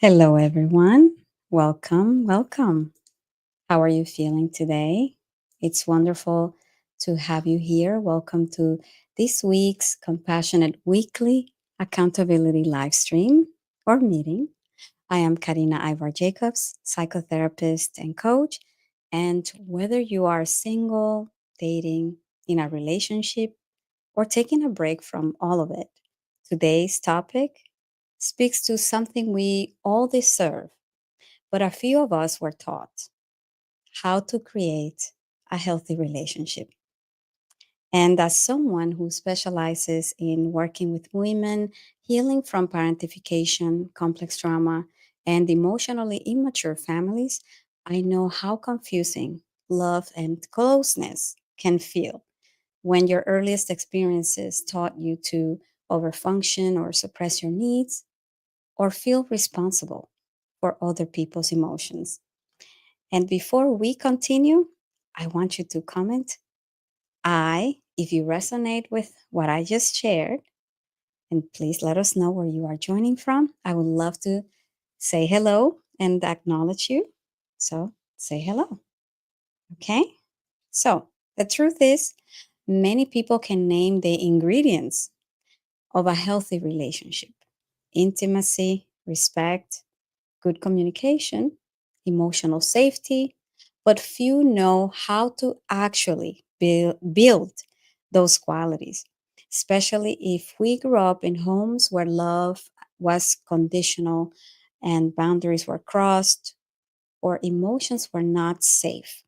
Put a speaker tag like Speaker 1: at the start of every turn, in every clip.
Speaker 1: Hello, everyone. Welcome, welcome. How are you feeling today? It's wonderful to have you here. Welcome to this week's Compassionate Weekly Accountability live stream or meeting. I am Karina Aybar Jacobs, psychotherapist and coach. And whether you are single, dating, in a relationship, or taking a break from all of it, today's topic speaks to something we all deserve, but a few of us were taught how to create a healthy relationship. And as someone who specializes in working with women, healing from parentification, complex trauma, and emotionally immature families, I know how confusing love and closeness can feel when your earliest experiences taught you to overfunction or suppress your needs or feel responsible for other people's emotions. And before we continue, I want you to comment if you resonate with what I just shared, and please let us know where you are joining from. I would love to say hello and acknowledge you. So say hello. Okay. So the truth is, many people can name the ingredients of a healthy relationship: intimacy, respect, good communication, emotional safety, but few know how to actually build those qualities, especially if we grew up in homes where love was conditional and boundaries were crossed or emotions were not safe.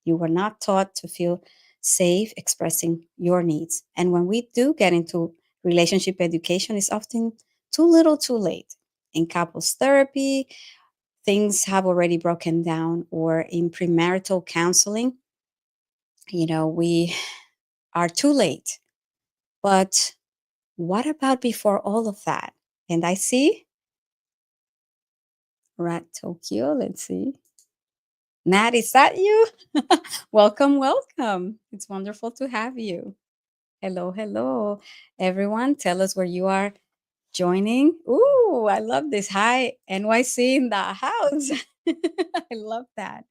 Speaker 1: You were not taught to feel safe expressing your needs. And when we do get into relationship education, it's often too little too late. In couples therapy, things have already broken down, or in premarital counseling, we are too late. But what about before all of that? And I see Rat Tokyo. Let's see. Nat, is that you? Welcome, welcome. It's wonderful to have you. Hello, hello. Everyone, tell us where you are joining. Ooh, I love this. Hi, NYC in the house. I love that.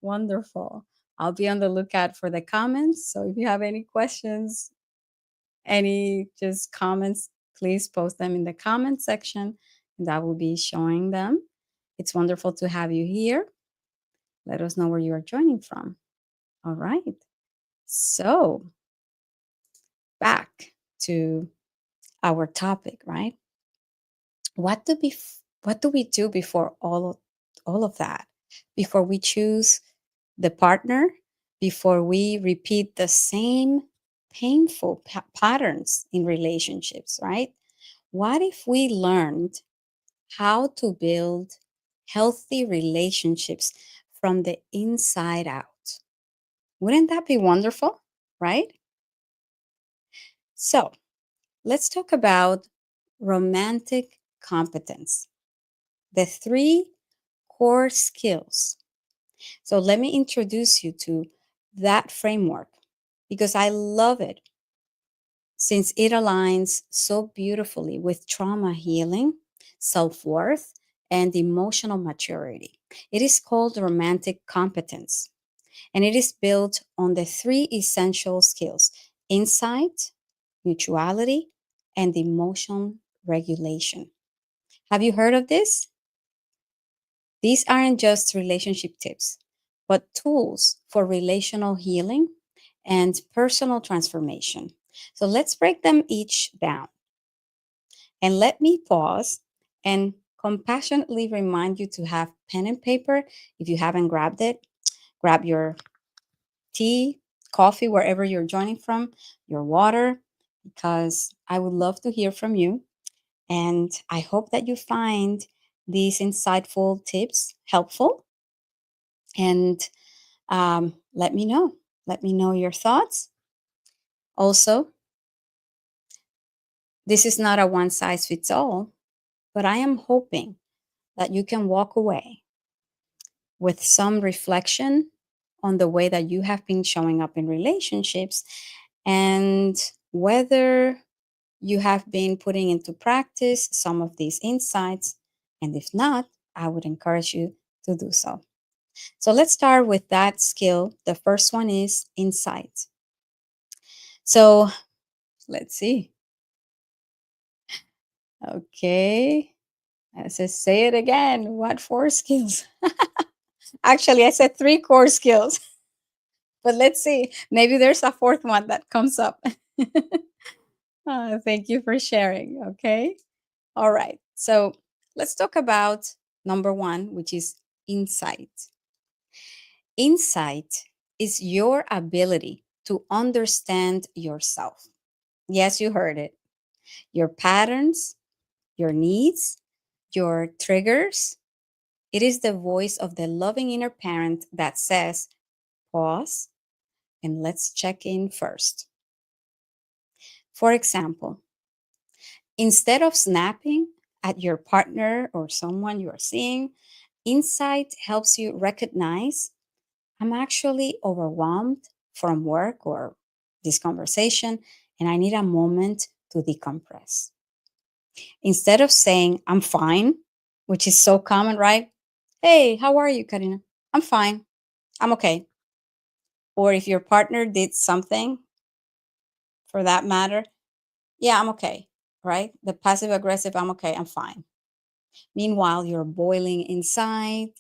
Speaker 1: Wonderful. I'll be on the lookout for the comments. So if you have any questions, any just comments, please post them in the comment section and I will be showing them. It's wonderful to have you here. Let us know where you are joining from. All right. So back to our topic, right? What do we do before all of that? Before we choose the partner, before we repeat the same painful patterns in relationships, right? What if we learned how to build healthy relationships from the inside out? Wouldn't that be wonderful, right? So, let's talk about romantic competence, the three core skills. So, let me introduce you to that framework because I love it since it aligns so beautifully with trauma healing, self worth, and emotional maturity. It is called romantic competence, and it is built on the three essential skills: insight, mutuality, and emotion regulation. Have you heard of this? These aren't just relationship tips, but tools for relational healing and personal transformation. So let's break them each down. And let me pause and compassionately remind you to have pen and paper. If you haven't grabbed it, grab your tea, coffee, wherever you're joining from, your water, because I would love to hear from you. And I hope that you find these insightful tips helpful. And let me know. Let me know your thoughts. Also, this is not a one size fits all, but I am hoping that you can walk away with some reflection on the way that you have been showing up in relationships and whether you have been putting into practice some of these insights And if not, I would encourage you to do so. So let's start with that skill. The first one is insight. So let's see. Okay. Let's just say it again. What four skills? Actually, I said three core skills, but let's see. Maybe there's a fourth one that comes up. Thank you for sharing. Okay. All right. So let's talk about number one, which is insight. Insight is your ability to understand yourself. Yes, you heard it. Your patterns, your needs, your triggers. It is the voice of the loving inner parent that says, pause and let's check in first. For example, instead of snapping at your partner or someone you are seeing, insight helps you recognize, I'm actually overwhelmed from work or this conversation, and I need a moment to decompress. Instead of saying, I'm fine, which is so common, right? Hey, how are you, Karina? I'm fine. I'm okay. Or if your partner did something for that matter, yeah, I'm okay, right? The passive aggressive, I'm okay, I'm fine. Meanwhile, you're boiling inside,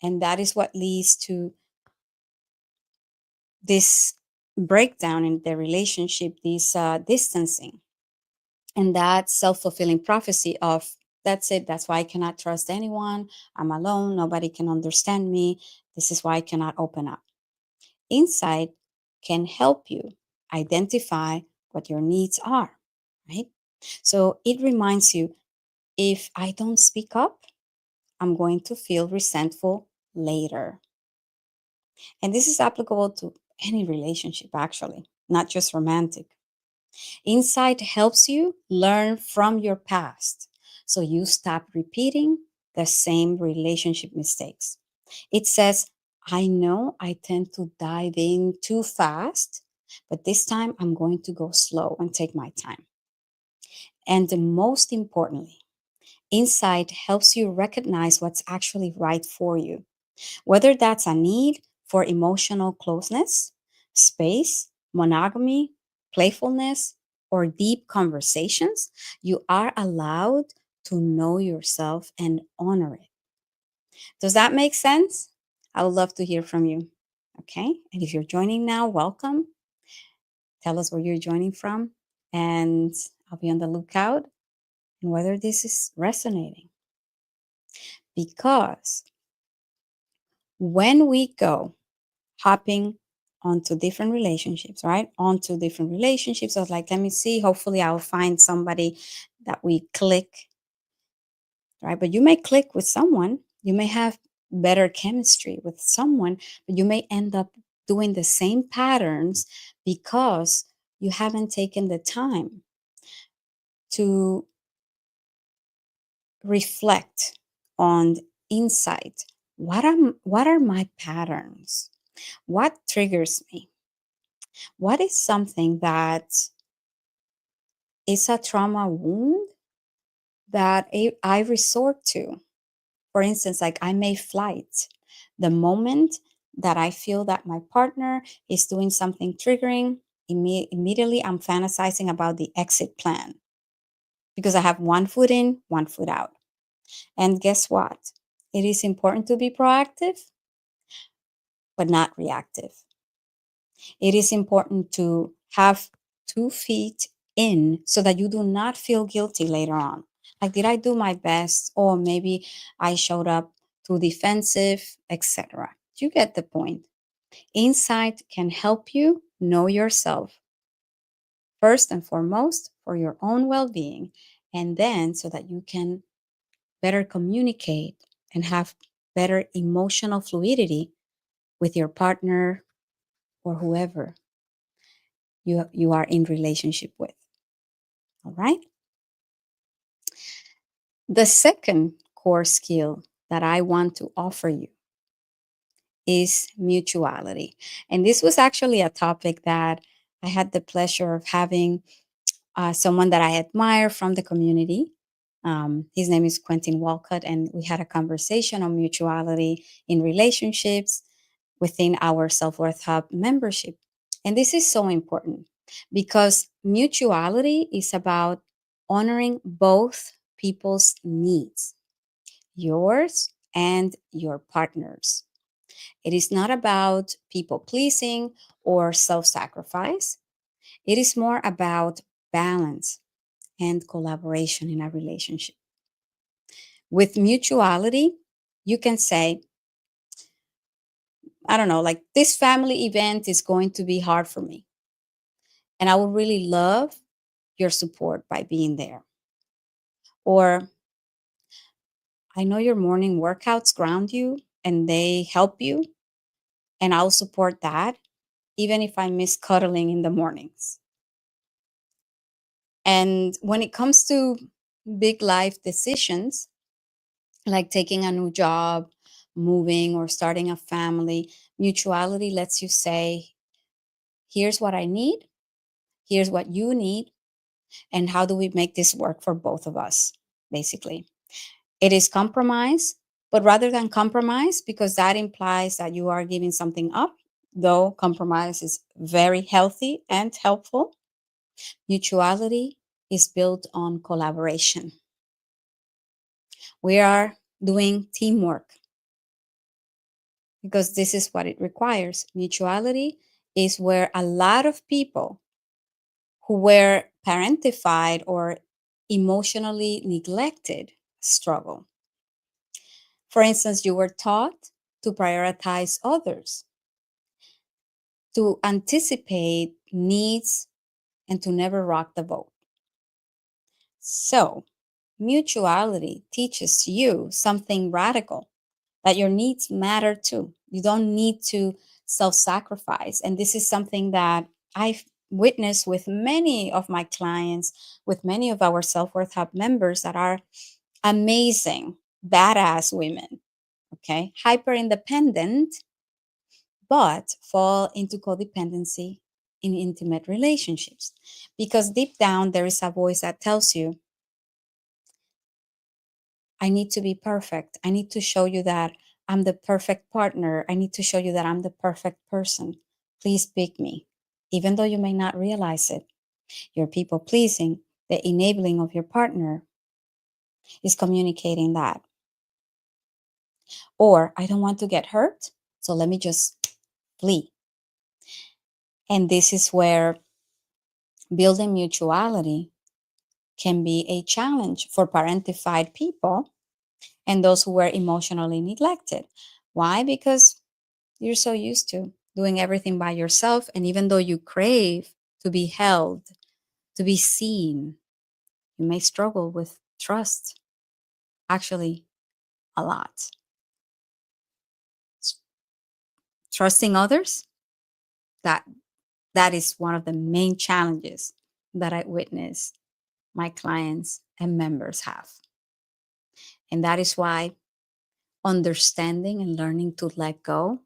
Speaker 1: and that is what leads to this breakdown in the relationship, this distancing, and that self fulfilling prophecy of that's it, that's why I cannot trust anyone. I'm alone, nobody can understand me. This is why I cannot open up. Insight can help you identify what your needs are, right? So it reminds you, if I don't speak up, I'm going to feel resentful later. And this is applicable to any relationship, actually, not just romantic. Insight helps you learn from your past so you stop repeating the same relationship mistakes. It says, I know I tend to dive in too fast, but this time I'm going to go slow and take my time. And most importantly, insight helps you recognize what's actually right for you, whether that's a need for emotional closeness, space, monogamy, playfulness, or deep conversations. You are allowed to know yourself and honor it. Does that make sense? I would love to hear from you. Okay. And if you're joining now, welcome. Tell us where you're joining from, and I'll be on the lookout and whether this is resonating. Because when we go hopping onto different relationships, right? Onto different relationships. I was like, let me see. Hopefully, I'll find somebody that we click, right? But you may click with someone, you may have better chemistry with someone, but you may end up doing the same patterns because you haven't taken the time to reflect on insight. What are my patterns? What triggers me? What is something that is a trauma wound that I resort to? For instance, like I may flight the moment that I feel that my partner is doing something triggering. Immediately, I'm fantasizing about the exit plan because I have one foot in, one foot out. And guess what? It is important to be proactive, but not reactive. It is important to have 2 feet in so that you do not feel guilty later on. Like, did I do my best? Or maybe I showed up too defensive, etc. You get the point. Insight can help you know yourself first and foremost for your own well being, and then so that you can better communicate and have better emotional fluidity with your partner or whoever you are in relationship with. All right. The second core skill that I want to offer you is mutuality. And this was actually a topic that I had the pleasure of having someone that I admire from the community His name is Quentin Walcott, and we had a conversation on mutuality in relationships within our Self Worth Hub membership. And this is so important because mutuality is about honoring both people's needs, yours and your partner's. It is not about people pleasing or self sacrifice. It is more about balance and collaboration in a relationship. With mutuality, you can say, I don't know, like this family event is going to be hard for me. And I would really love your support by being there. Or I know your morning workouts ground you and they help you, and I'll support that, even if I miss cuddling in the mornings. And when it comes to big life decisions, like taking a new job, moving, or starting a family, mutuality lets you say, here's what I need, here's what you need, and how do we make this work for both of us, basically. It is compromise, but rather than compromise, because that implies that you are giving something up, though compromise is very healthy and helpful, mutuality is built on collaboration. We are doing teamwork because this is what it requires. Mutuality is where a lot of people who were parentified or emotionally neglected struggle. For instance, you were taught to prioritize others, to anticipate needs, and to never rock the boat. So, mutuality teaches you something radical, that your needs matter too. You don't need to self sacrifice. And this is something that I've witnessed with many of my clients, with many of our Self Worth Hub members that are amazing, badass women, okay? Hyper independent, but fall into codependency in intimate relationships. Because deep down, there is a voice that tells you, I need to be perfect. I need to show you that I'm the perfect partner. I need to show you that I'm the perfect person. Please pick me. Even though you may not realize it, your people pleasing, the enabling of your partner is communicating that. Or I don't want to get hurt, so let me just flee. And this is where building mutuality can be a challenge for parentified people and those who were emotionally neglected. Why? Because you're so used to doing everything by yourself. And even though you crave to be held, to be seen, you may struggle with trust, actually, a lot. Trusting others, that that is one of the main challenges that I witness my clients and members have. And that is why understanding and learning to let go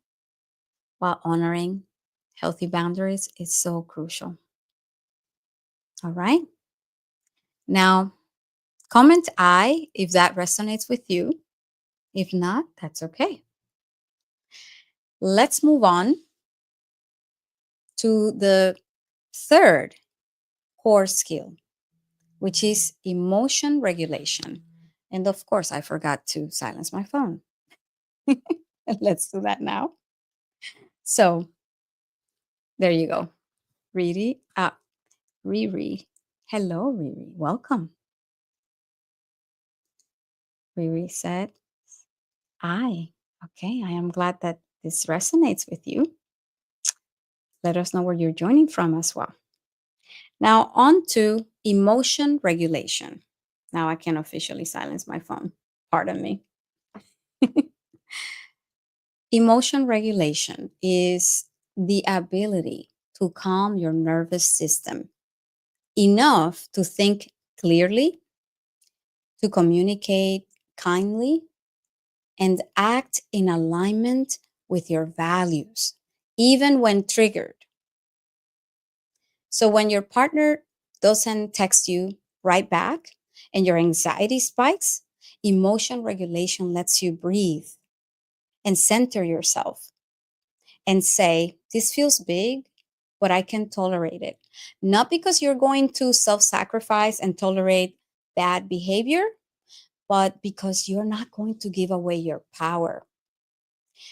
Speaker 1: while honoring healthy boundaries is so crucial. All right. Now, comment I if that resonates with you. If not, that's okay. Let's move on to the third core skill, which is emotion regulation. And of course, I forgot to silence my phone. Let's do that now. So there you go. Riri. Hello, Riri. Welcome. Riri said, Okay, I am glad that this resonates with you. Let us know where you're joining from as well. Now, on to emotion regulation. Now I can officially silence my phone. Pardon me. Emotion regulation is the ability to calm your nervous system enough to think clearly, to communicate kindly, and act in alignment with your values, even when triggered. So when your partner doesn't text you right back and your anxiety spikes, emotion regulation lets you breathe and center yourself and say, this feels big, but I can tolerate it. Not because you're going to self sacrifice and tolerate bad behavior, but because you're not going to give away your power.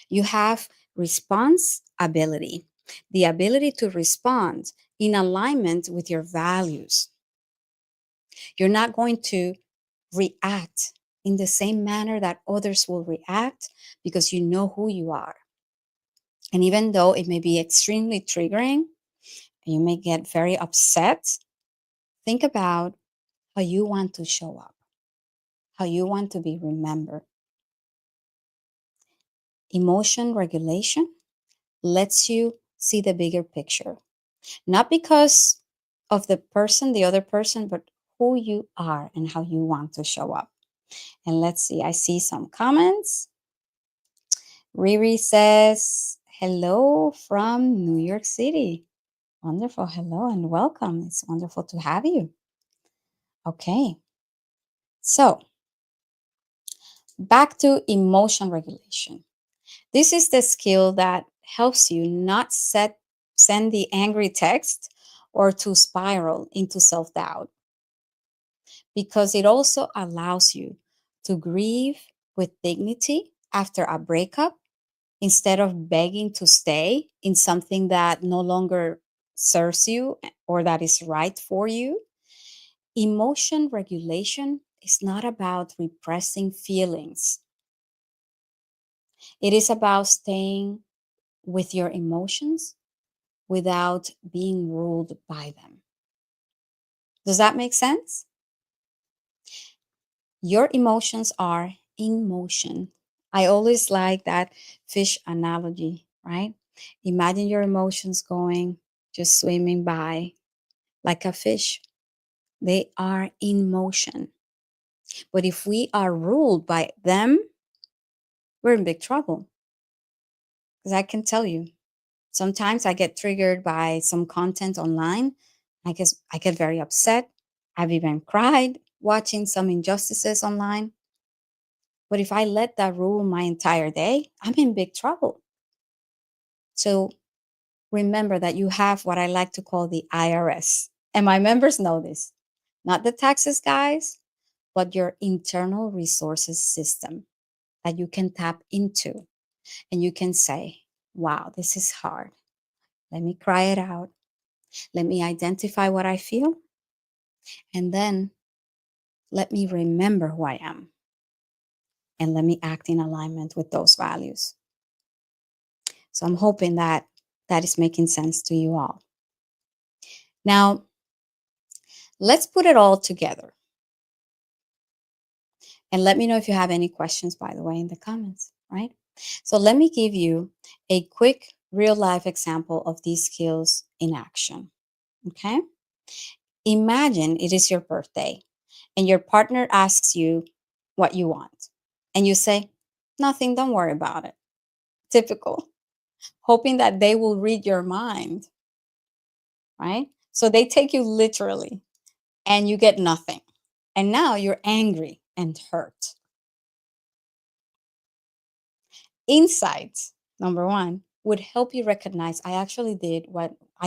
Speaker 1: You have response ability, the ability to respond in alignment with your values. You're not going to react in the same manner that others will react because you know who you are. And even though it may be extremely triggering, you may get very upset, think about how you want to show up, how you want to be remembered. Emotion regulation lets you see the bigger picture, not because of the other person, but who you are and how you want to show up. And let's see, I see some comments. Riri says, hello from New York City. Wonderful. Hello and welcome. It's wonderful to have you. Okay. So, back to emotion regulation. This is the skill that helps you not send the angry text or to spiral into self doubt, because it also allows you to grieve with dignity after a breakup instead of begging to stay in something that no longer serves you or that is right for you. Emotion regulation is not about repressing feelings, it is about staying with your emotions without being ruled by them. Does that make sense? Your emotions are in motion. I always like that fish analogy, right? Imagine your emotions going, just swimming by like a fish. They are in motion. But if we are ruled by them, we're in big trouble. Because I can tell you, sometimes I get triggered by some content online. I get very upset. I've even cried watching some injustices online. But if I let that rule my entire day, I'm in big trouble. So remember that you have what I like to call the IRS. And my members know this. Not the taxes guys, but your internal resources system that you can tap into. And you can say, wow, this is hard. Let me cry it out. Let me identify what I feel. And then let me remember who I am. And let me act in alignment with those values. So I'm hoping that that is making sense to you all. Now, let's put it all together. And let me know if you have any questions, by the way, in the comments, right? So let me give you a quick real life example of these skills in action. Okay? Imagine it is your birthday and your partner asks you what you want. And you say, nothing, don't worry about it. Typical. Hoping that they will read your mind, right? So they take you literally and you get nothing. And now you're angry and hurt. Insight, number one, would help you recognize I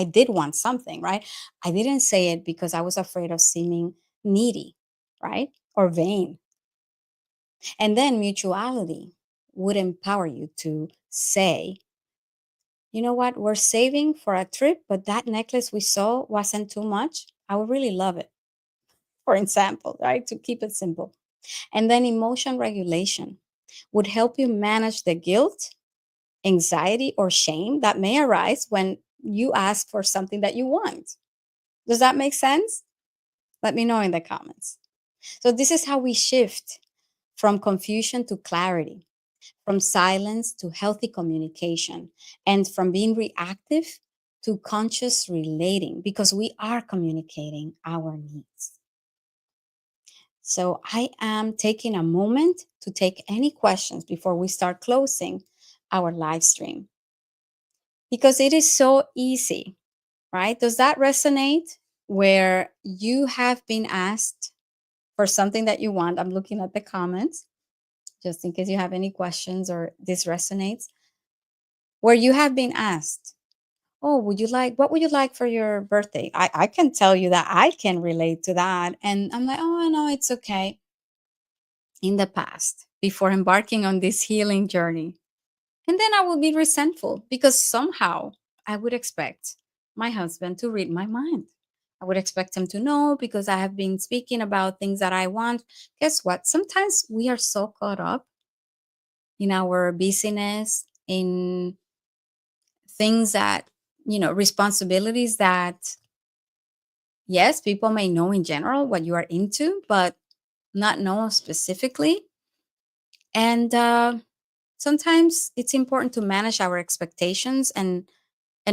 Speaker 1: did want something, right? I didn't say it because I was afraid of seeming needy, right? Or vain. And then mutuality would empower you to say, you know what, we're saving for a trip, but that necklace we saw wasn't too much. I would really love it, for example, right? To keep it simple. And then emotion regulation would help you manage the guilt, anxiety, or shame that may arise when you ask for something that you want. Does that make sense? Let me know in the comments. So, this is how we shift from confusion to clarity, from silence to healthy communication, and from being reactive to conscious relating, because we are communicating our needs. So I am taking a moment to take any questions before we start closing our live stream, because it is so easy, right? Does that resonate where you have been asked for something that you want. I'm looking at the comments just in case you have any questions or this resonates, where you have been asked, oh, what would you like for your birthday? I can tell you that I can relate to that. And I'm like, oh, no, it's okay. In the past, before embarking on this healing journey. And then I will be resentful because somehow I would expect my husband to read my mind. I would expect him to know because I have been speaking about things that I want. Guess what? Sometimes we are so caught up in our busyness, in things that, responsibilities that, yes, people may know in general what you are into, but not know specifically. And sometimes it's important to manage our expectations and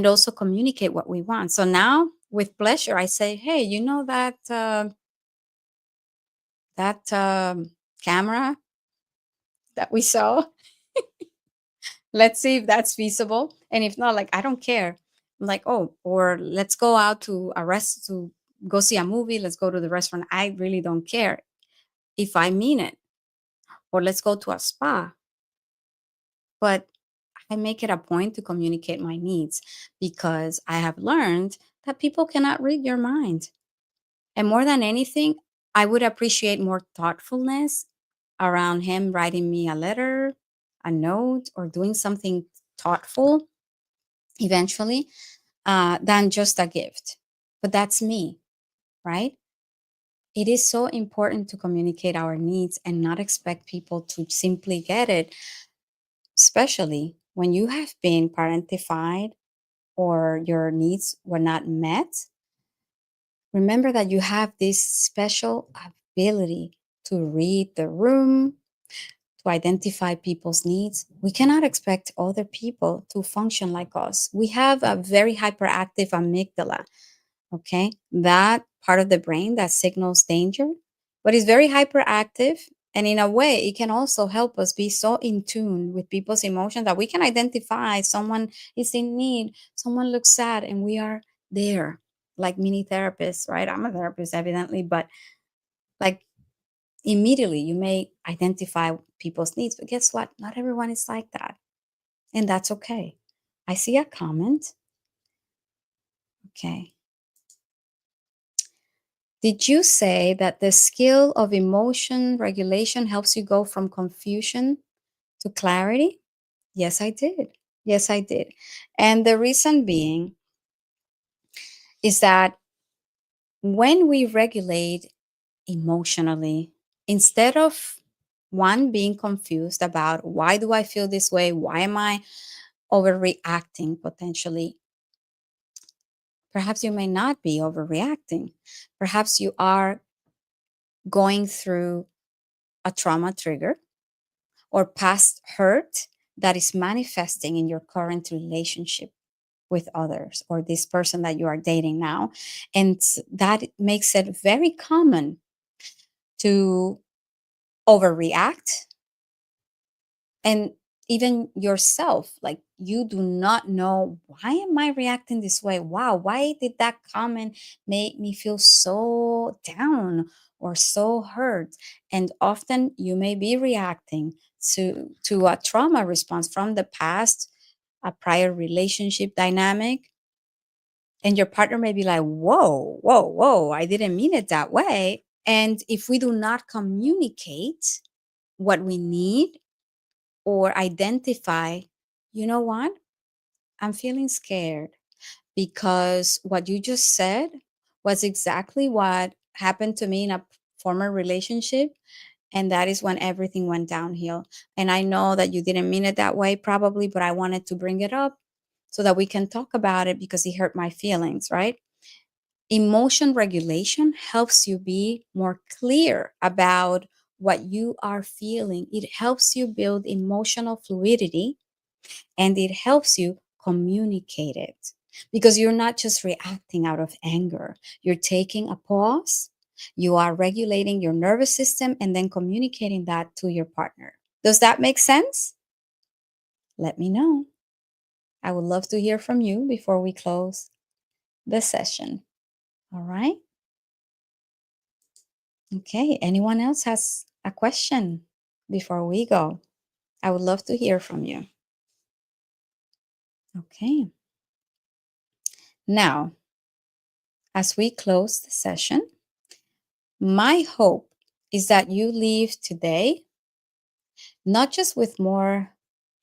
Speaker 1: also communicate what we want. So now, with pleasure, I say, hey, you know that camera that we saw? Let's see if that's feasible. And if not, like, I don't care. I'm like, oh, or let's go out to to go see a movie. Let's go to the restaurant. I really don't care if I mean it. Or let's go to a spa. But I make it a point to communicate my needs because I have learned that people cannot read your mind. And more than anything, I would appreciate more thoughtfulness around him writing me a letter, a note, or doing something thoughtful eventually than just a gift. But that's me, right? It is so important to communicate our needs and not expect people to simply get it, especially when you have been parentified or your needs were not met. Remember that you have this special ability to read the room, to identify people's needs. We cannot expect other people to function like us. We have a very hyperactive amygdala, okay? That part of the brain that signals danger, but it's very hyperactive. And in a way, it can also help us be so in tune with people's emotions that we can identify someone is in need, someone looks sad, and we are there like mini therapists, right? I'm a therapist, evidently, but like immediately you may identify people's needs. But guess what? Not everyone is like that. And that's okay. I see a comment. Okay. Did you say that the skill of emotion regulation helps you go from confusion to clarity? Yes, I did. Yes, I did. And the reason being is that when we regulate emotionally, instead of one being confused about why do I feel this way? Why am I overreacting potentially? Perhaps you may not be overreacting. Perhaps you are going through a trauma trigger or past hurt that is manifesting in your current relationship with others or this person that you are dating now. And that makes it very common to overreact. And even yourself, like, you do not know, why am I reacting this way? Wow, why did that comment make me feel so down or so hurt? And often you may be reacting to a trauma response from the past, a prior relationship dynamic. And your partner may be like, whoa, whoa, whoa, I didn't mean it that way. And if we do not communicate what we need or identify, you know what? I'm feeling scared because what you just said was exactly what happened to me in a former relationship. And that is when everything went downhill. And I know that you didn't mean it that way, probably, but I wanted to bring it up so that we can talk about it because it hurt my feelings, right? Emotion regulation helps you be more clear about what you are feeling. It helps you build emotional fluidity and it helps you communicate it because you're not just reacting out of anger. You're taking a pause, you are regulating your nervous system, and then communicating that to your partner. Does that make sense? Let me know. I would love to hear from you before we close the session. All right. Okay, anyone else has a question before we go? I would love to hear from you. Okay, now as we close the session, my hope is that you leave today not just with more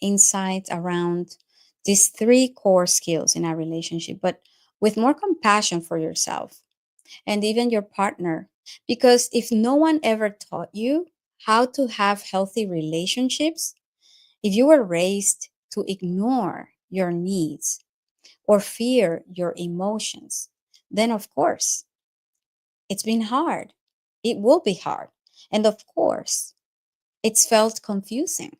Speaker 1: insight around these three core skills in our relationship, but with more compassion for yourself and even your partner. Because if no one ever taught you how to have healthy relationships, if you were raised to ignore your needs or fear your emotions, then of course it's been hard. It will be hard. And of course, it's felt confusing.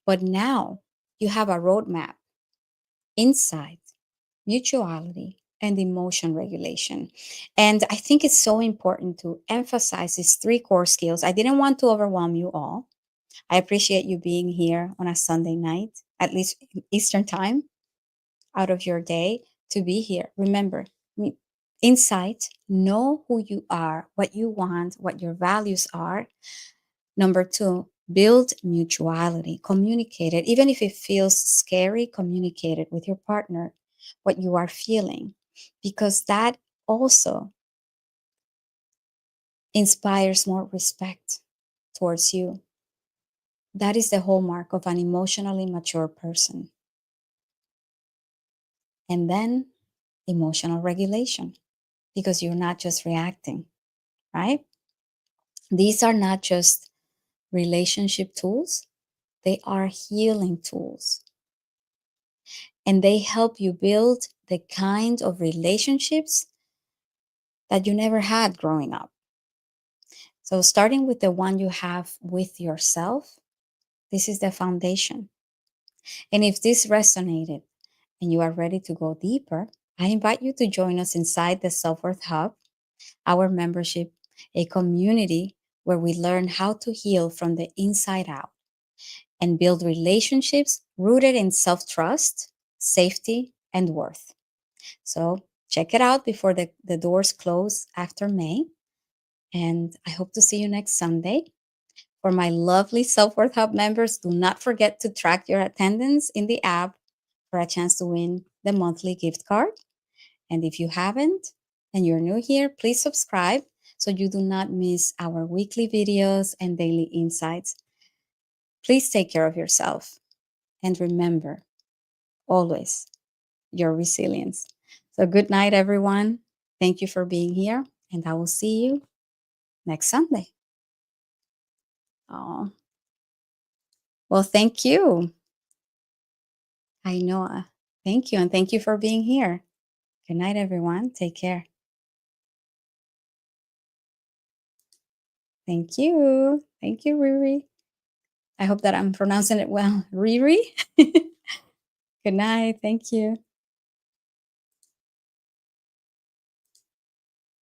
Speaker 1: But now you have a roadmap, insight, mutuality, and emotion regulation. And I think it's so important to emphasize these three core skills. I didn't want to overwhelm you all. I appreciate you being here on a Sunday night, at least Eastern time, out of your day to be here. Remember, insight, know who you are, what you want, what your values are. Number two, build mutuality. Communicate it. Even if it feels scary, communicate it with your partner, what you are feeling, because that also inspires more respect towards you. That is the hallmark of an emotionally mature person. And then emotional regulation, because you're not just reacting, right? These are not just relationship tools, they are healing tools. And they help you build the kind of relationships that you never had growing up. So, starting with the one you have with yourself, this is the foundation. And if this resonated and you are ready to go deeper, I invite you to join us inside the Self Worth Hub, our membership, a community where we learn how to heal from the inside out and build relationships rooted in self trust, safety, and worth. So check it out before the doors close after May. And I hope to see you next Sunday. For my lovely Self Worth Hub members, do not forget to track your attendance in the app for a chance to win the monthly gift card. And if you haven't and you're new here, please subscribe so you do not miss our weekly videos and daily insights. Please take care of yourself and remember always your resilience. So, good night, everyone. Thank you for being here, and I will see you next Sunday. Oh, well, thank you. I know. Thank you, and thank you for being here. Good night, everyone. Take care. Thank you. Thank you, Riri. I hope that I'm pronouncing it well. Riri? Good night. Thank you.